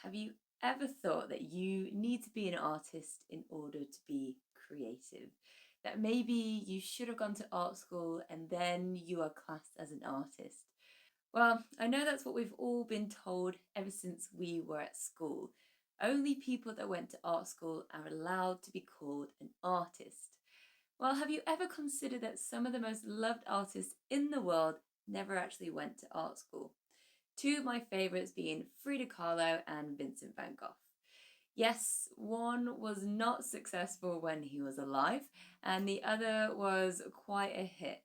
Have you ever thought that you need to be an artist in order to be creative? That maybe you should have gone to art school and then you are classed as an artist? Well, I know that's what we've all been told ever since we were at school. Only people that went to art school are allowed to be called an artist. Well, have you ever considered that some of the most loved artists in the world never actually went to art school? Two of my favourites being Frida Kahlo and Vincent Van Gogh. Yes, one was not successful when he was alive, and the other was quite a hit.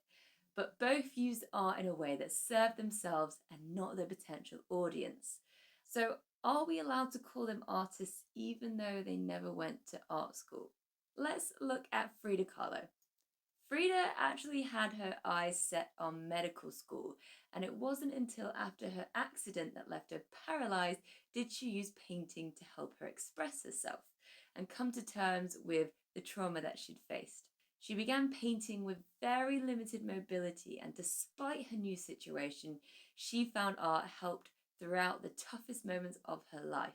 But both used art in a way that served themselves and not their potential audience. So, are we allowed to call them artists even though they never went to art school? Let's look at Frida Kahlo. Frida actually had her eyes set on medical school, and it wasn't until after her accident that left her paralyzed did she use painting to help her express herself and come to terms with the trauma that she'd faced. She began painting with very limited mobility, and despite her new situation, she found art helped throughout the toughest moments of her life.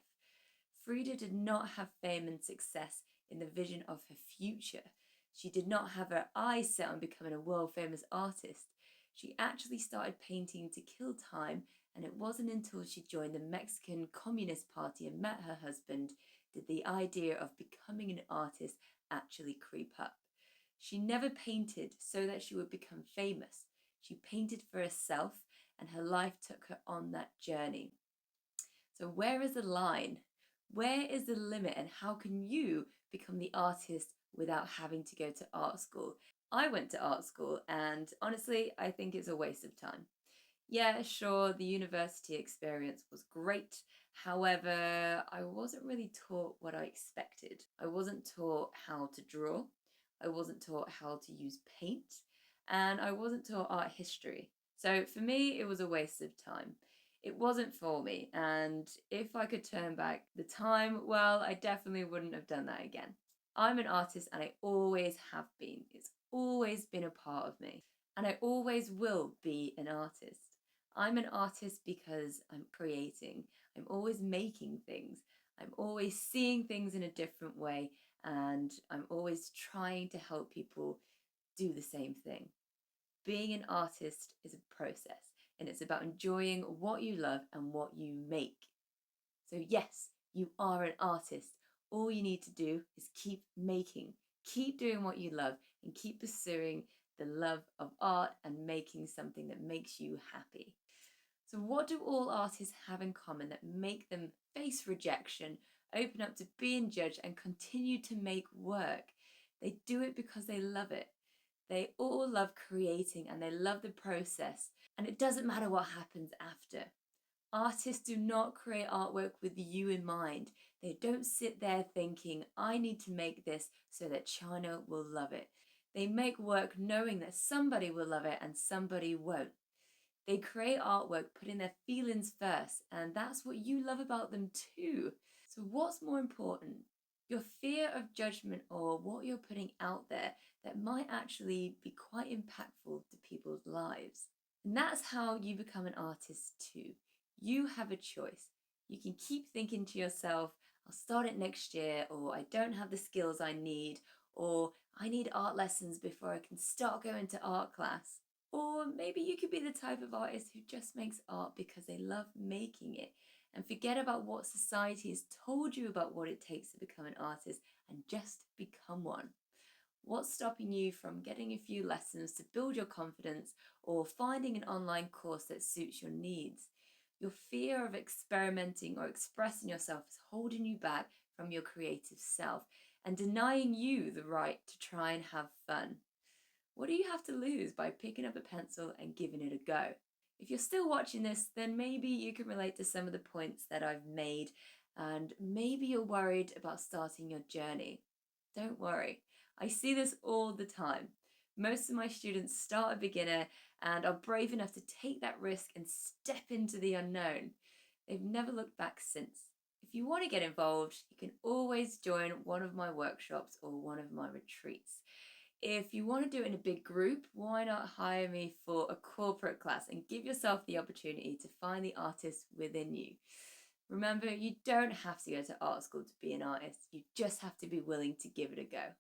Frida did not have fame and success in the vision of her future. She did not have her eyes set on becoming a world famous artist. She actually started painting to kill time, and it wasn't until she joined the Mexican Communist Party and met her husband did the idea of becoming an artist actually creep up. She never painted so that she would become famous. She painted for herself, and her life took her on that journey. So, where is the line? Where is the limit, and how can you become the artist without having to go to art school? I went to art school, and honestly, I think it's a waste of time. Yeah, sure, the university experience was great. However, I wasn't really taught what I expected. I wasn't taught how to draw. I wasn't taught how to use paint. And I wasn't taught art history. So for me, it was a waste of time. It wasn't for me. And if I could turn back the time, well, I definitely wouldn't have done that again. I'm an artist and I always have been. It's always been a part of me. And I always will be an artist. I'm an artist because I'm creating. I'm always making things. I'm always seeing things in a different way. And I'm always trying to help people do the same thing. Being an artist is a process, and it's about enjoying what you love and what you make. So, yes, you are an artist. All you need to do is keep making, keep doing what you love, and keep pursuing the love of art and making something that makes you happy. So, what do all artists have in common that make them face rejection, open up to being judged, and continue to make work? They do it because they love it. They all love creating and they love the process, and it doesn't matter what happens after. Artists do not create artwork with you in mind. They don't sit there thinking, I need to make this so that China will love it. They make work knowing that somebody will love it and somebody won't. They create artwork putting their feelings first, and that's what you love about them too. So, what's more important? Your fear of judgment or what you're putting out there that might actually be quite impactful to people's lives. And that's how you become an artist too. You have a choice. You can keep thinking to yourself, I'll start it next year, or I don't have the skills I need, or I need art lessons before I can start going to art class. Or maybe you could be the type of artist who just makes art because they love making it and forget about what society has told you about what it takes to become an artist and just become one. What's stopping you from getting a few lessons to build your confidence or finding an online course that suits your needs? Your fear of experimenting or expressing yourself is holding you back from your creative self and denying you the right to try and have fun. What do you have to lose by picking up a pencil and giving it a go? If you're still watching this, then maybe you can relate to some of the points that I've made, and maybe you're worried about starting your journey. Don't worry, I see this all the time. Most of my students start a beginner and are brave enough to take that risk and step into the unknown. They've never looked back since. If you want to get involved, you can always join one of my workshops or one of my retreats. If you want to do it in a big group, why not hire me for a corporate class and give yourself the opportunity to find the artist within you? Remember, you don't have to go to art school to be an artist. You just have to be willing to give it a go.